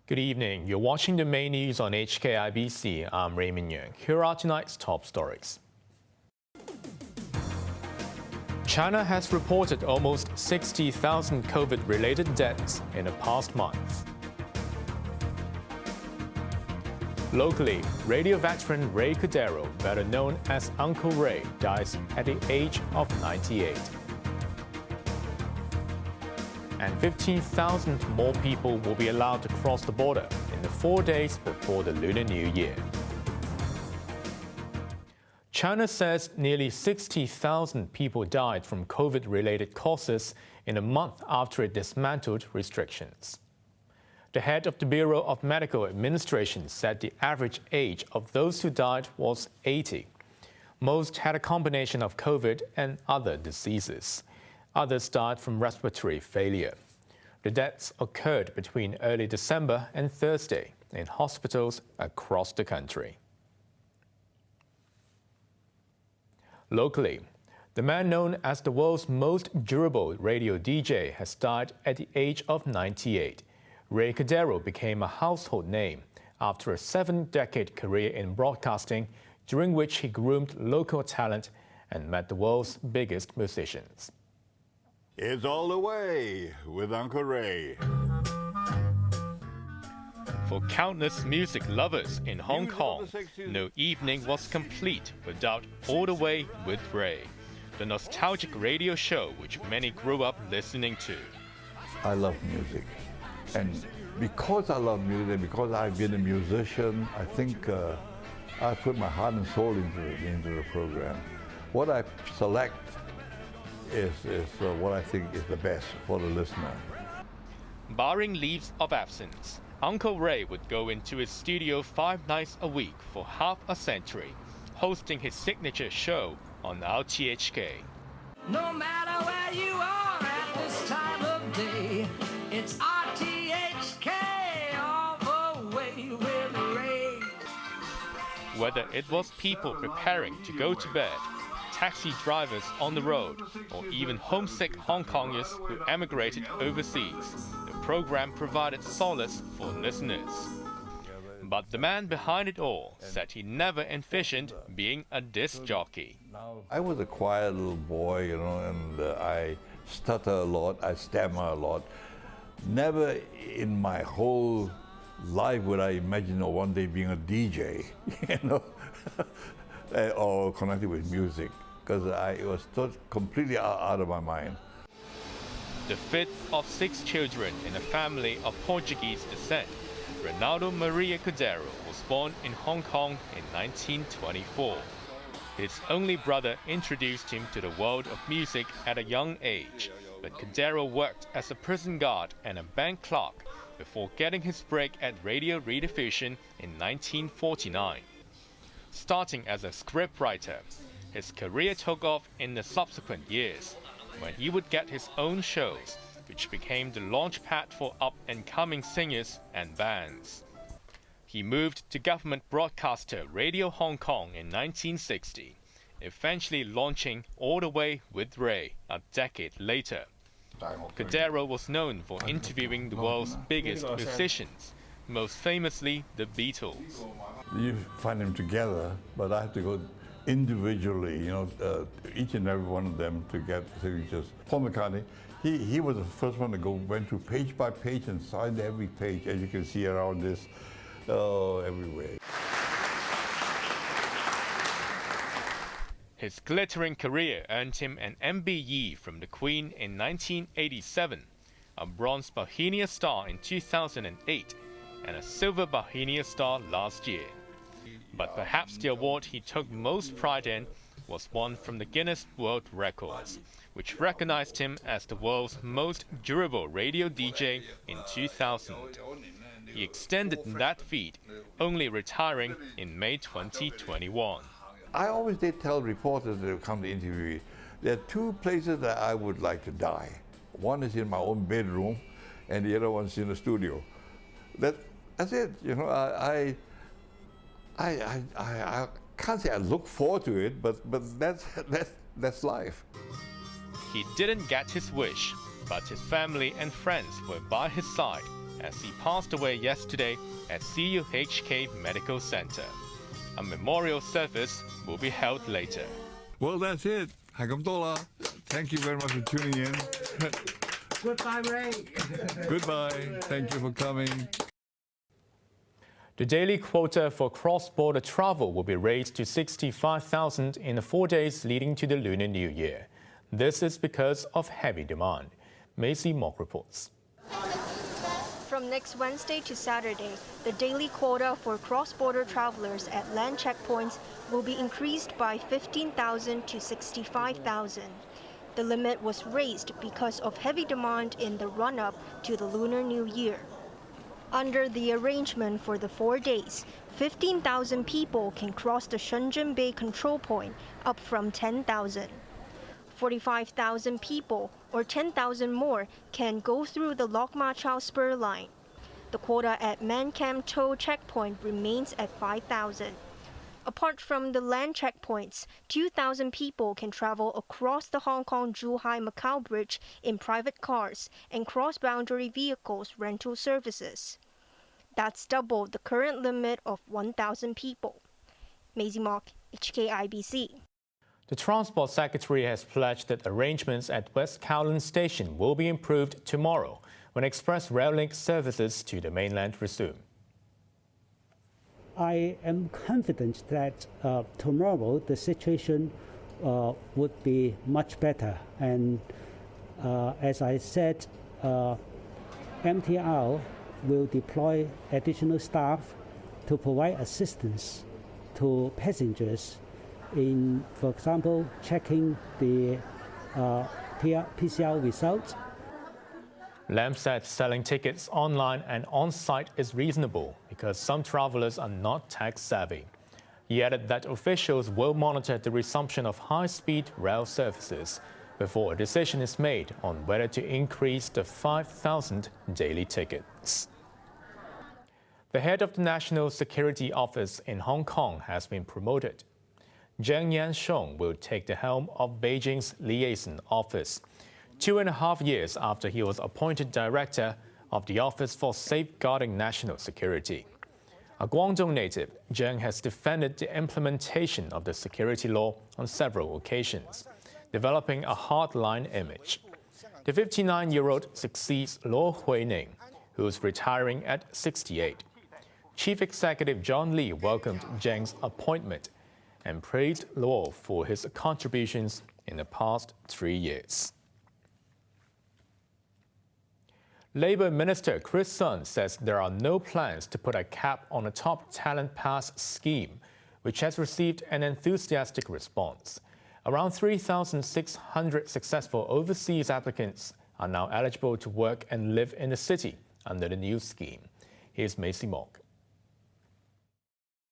Good evening. You're watching the main news on HKIBC. I'm Raymond Yeung. Here are tonight's top stories. China has reported almost 60,000 COVID-related deaths in the past month. Locally, radio veteran Ray Cordeiro, better known as Uncle Ray, dies at the age of 98. And 15,000 more people will be allowed to cross the border in the 4 days before the Lunar New Year. China says nearly 60,000 people died from COVID-related causes in a month after it dismantled restrictions. The head of the Bureau of Medical Administration said the average age of those who died was 80. Most had a combination of COVID and other diseases. Others died from respiratory failure. The deaths occurred between early December and Thursday in hospitals across the country. Locally, the man known as the world's most durable radio DJ has died at the age of 98. Ray Cordeiro became a household name after a 7-decade career in broadcasting, during which he groomed local talent and met the world's biggest musicians. It's all the way with Uncle Ray. For countless music lovers in Hong Kong, no evening was complete without All the Way with Ray, the nostalgic radio show which many grew up listening to. I love music. And because I love music, because I've been a musician, I think I put my heart and soul into the program. What I select is what I think is the best for the listener. Barring leaves of absence, Uncle Ray would go into his studio 5 nights a week for half a century, hosting his signature show on RTHK. No matter where you are at this time of day, it's RTHK all the way with Ray. Whether it was people preparing to go to bed, taxi drivers on the road, or even homesick Hong Kongers who emigrated overseas, the program provided solace for listeners. But the man behind it all said he never envisioned being a disc jockey. I was a quiet little boy, and I stutter a lot, I stammer a lot. Never in my whole life would I imagine one day being a DJ, or connected with music, because it was completely out of my mind. The fifth of 6 children in a family of Portuguese descent, Ronaldo Maria Cordeiro was born in Hong Kong in 1924. His only brother introduced him to the world of music at a young age, but Cordeiro worked as a prison guard and a bank clerk before getting his break at radio rediffusion in 1949. Starting as a scriptwriter, his career took off in the subsequent years, when he would get his own shows, which became the launchpad for up-and-coming singers and bands. He moved to government broadcaster Radio Hong Kong in 1960, eventually launching All the Way with Ray a decade later. Cordeiro was known for interviewing the world's biggest musicians, most famously the Beatles. You find them together, but I have to go individually, each and every one of them to get signatures. Paul McCartney, he was the first one to went through page by page and signed every page, as you can see around this, everywhere. His glittering career earned him an MBE from the Queen in 1987, a bronze Bohemia Star in 2008, and a silver Bohemia Star last year. But perhaps the award he took most pride in was one from the Guinness World Records, which recognized him as the world's most durable radio DJ in 2000. He extended that feat, only retiring in May 2021. I always did tell reporters that come to interview me, there are 2 places that I would like to die. One is in my own bedroom, and the other one's in the studio. That's it. I can't say I look forward to it, but that's life. He didn't get his wish, but his family and friends were by his side as he passed away yesterday at CUHK Medical Center. A memorial service will be held later. Well, that's it. 係咁多啦. Thank you very much for tuning in. Goodbye, Ray. Goodbye. Thank you for coming. The daily quota for cross-border travel will be raised to 65,000 in the 4 days leading to the Lunar New Year. This is because of heavy demand. Macy Mock reports. From next Wednesday to Saturday, the daily quota for cross-border travelers at land checkpoints will be increased by 15,000 to 65,000. The limit was raised because of heavy demand in the run-up to the Lunar New Year. Under the arrangement for the 4 days, 15,000 people can cross the Shenzhen Bay control point, up from 10,000. 45,000 people, or 10,000 more, can go through the Lok Ma Chau spur line. The quota at Man Kam Tow checkpoint remains at 5,000. Apart from the land checkpoints, 2,000 people can travel across the Hong Kong-Zhuhai-Macau Bridge in private cars and cross-boundary vehicles rental services. That's double the current limit of 1,000 people. Maisie Mock, HKIBC. The Transport Secretary has pledged that arrangements at West Kowloon Station will be improved tomorrow when express rail link services to the mainland resume. I am confident that tomorrow the situation would be much better. And as I said, MTR will deploy additional staff to provide assistance to passengers in, for example, checking the PCR results. Lam said selling tickets online and on-site is reasonable because some travelers are not tech-savvy. He added that officials will monitor the resumption of high-speed rail services before a decision is made on whether to increase the 5,000 daily tickets. The head of the National Security Office in Hong Kong has been promoted. Zheng Yansheng will take the helm of Beijing's liaison office, 2.5 years after he was appointed director of the Office for Safeguarding National Security. A Guangdong native, Zheng has defended the implementation of the security law on several occasions, developing a hardline image. The 59-year-old succeeds Luo Huining, who is retiring at 68. Chief Executive John Lee welcomed Zheng's appointment and praised Luo for his contributions in the past 3 years. Labour Minister Chris Sun says there are no plans to put a cap on a top talent pass scheme, which has received an enthusiastic response. Around 3,600 successful overseas applicants are now eligible to work and live in the city under the new scheme. Here's Macy Mock.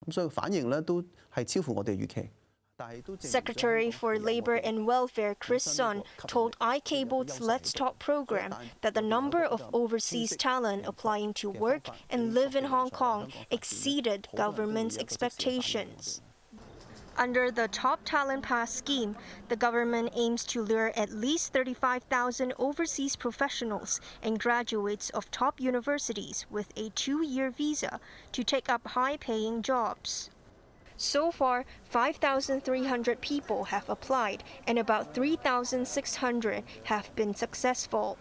咁所以反應咧都係超乎我哋預期。 Secretary for Labor and Welfare Chris Sun told HKIBC's Let's Talk program that the number of overseas talent applying to work and live in Hong Kong exceeded government's expectations. Under the Top Talent Pass scheme, the government aims to lure at least 35,000 overseas professionals and graduates of top universities with a 2-year visa to take up high-paying jobs. So far, 5,300 people have applied and about 3,600 have been successful.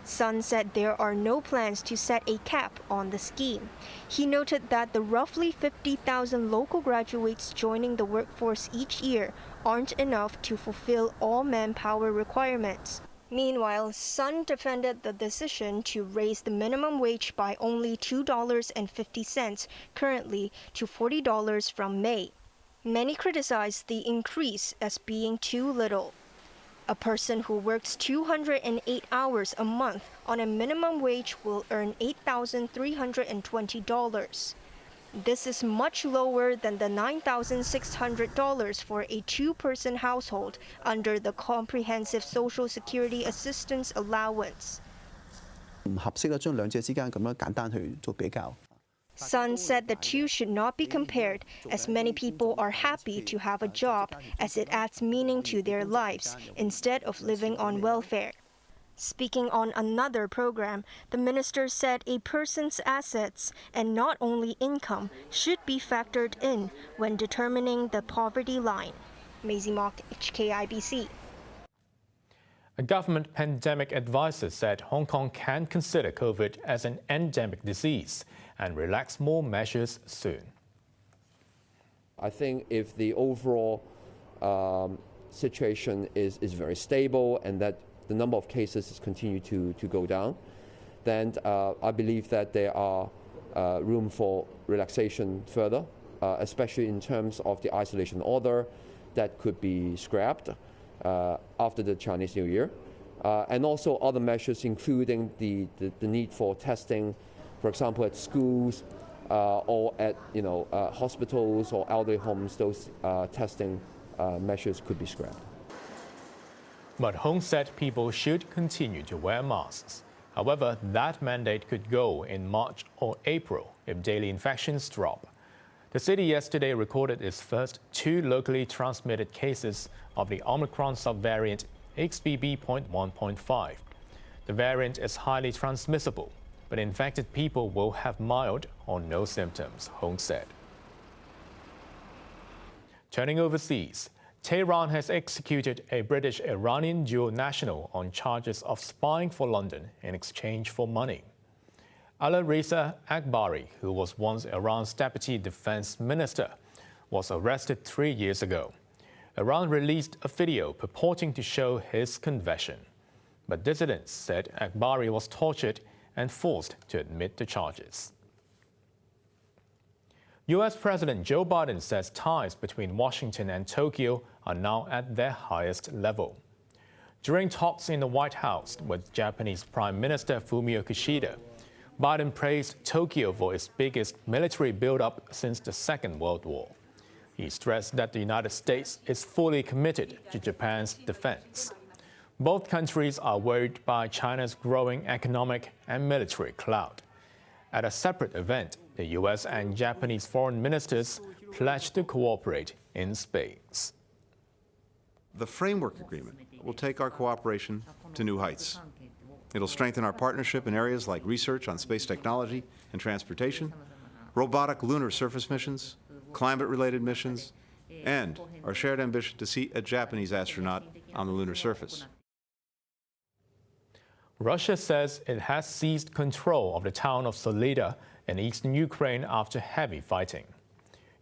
Sun said there are no plans to set a cap on the scheme. He noted that the roughly 50,000 local graduates joining the workforce each year aren't enough to fulfill all manpower requirements. Meanwhile, Sun defended the decision to raise the minimum wage by only $2.50 currently to $40 from May. Many criticize the increase as being too little. A person who works 208 hours a month on a minimum wage will earn $8,320. This is much lower than the $9,600 for a 2-person household under the Comprehensive Social Security Assistance Allowance. 唔合適啦，將兩者之間咁樣簡單去做比較。 Sun said the two should not be compared, as many people are happy to have a job as it adds meaning to their lives instead of living on welfare. Speaking on another program, the minister said a person's assets and not only income should be factored in when determining the poverty line. Maisie Mock, HKIBC. A government pandemic advisor said Hong Kong can consider COVID as an endemic disease and relax more measures soon. I think if the overall situation is very stable and that the number of cases is continue to go down, then I believe that there are room for relaxation further, especially in terms of the isolation order that could be scrapped after the Chinese New Year, and also other measures including the need for testing, for example, at schools or at hospitals or elderly homes. Those testing measures could be scrapped. But Hong said people should continue to wear masks. However, that mandate could go in March or April if daily infections drop. The city yesterday recorded its first 2 locally transmitted cases of the Omicron subvariant XBB.1.5. The variant is highly transmissible, but infected people will have mild or no symptoms, Hong said. Turning overseas, Tehran has executed a British-Iranian dual national on charges of spying for London in exchange for money. Reza Akbari, who was once Iran's deputy defense minister, was arrested 3 years ago. Iran released a video purporting to show his confession. But dissidents said Akbari was tortured and forced to admit the charges. U.S. President Joe Biden says ties between Washington and Tokyo are now at their highest level. During talks in the White House with Japanese Prime Minister Fumio Kishida, Biden praised Tokyo for its biggest military buildup since the Second World War. He stressed that the United States is fully committed to Japan's defense. Both countries are worried by China's growing economic and military clout. At a separate event, the U.S. and Japanese foreign ministers pledged to cooperate in space. The framework agreement will take our cooperation to new heights. It'll strengthen our partnership in areas like research on space technology and transportation, robotic lunar surface missions, climate-related missions, and our shared ambition to see a Japanese astronaut on the lunar surface. Russia says it has seized control of the town of Soledar in eastern Ukraine after heavy fighting.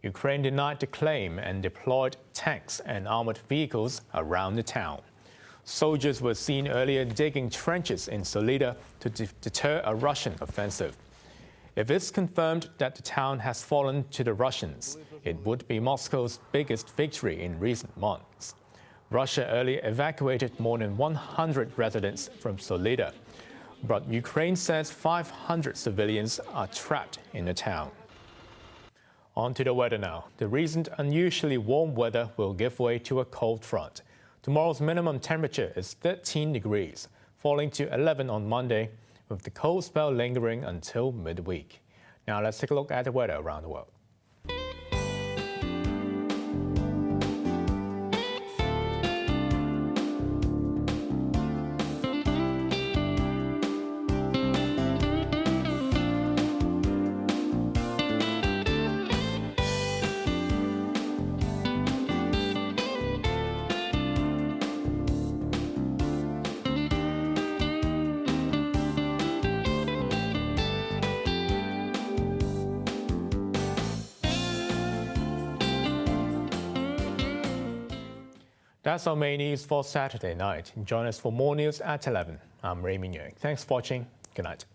Ukraine denied the claim and deployed tanks and armored vehicles around the town. Soldiers were seen earlier digging trenches in Soledar to deter a Russian offensive. If it's confirmed that the town has fallen to the Russians, it would be Moscow's biggest victory in recent months. Russia earlier evacuated more than 100 residents from Soledar, but Ukraine says 500 civilians are trapped in the town. On to the weather now. The recent unusually warm weather will give way to a cold front. Tomorrow's minimum temperature is 13 degrees, falling to 11 on Monday, with the cold spell lingering until midweek. Now let's take a look at the weather around the world. That's our main news for Saturday night. Join us for more news at 11. I'm Raymond Yeung. Thanks for watching. Good night.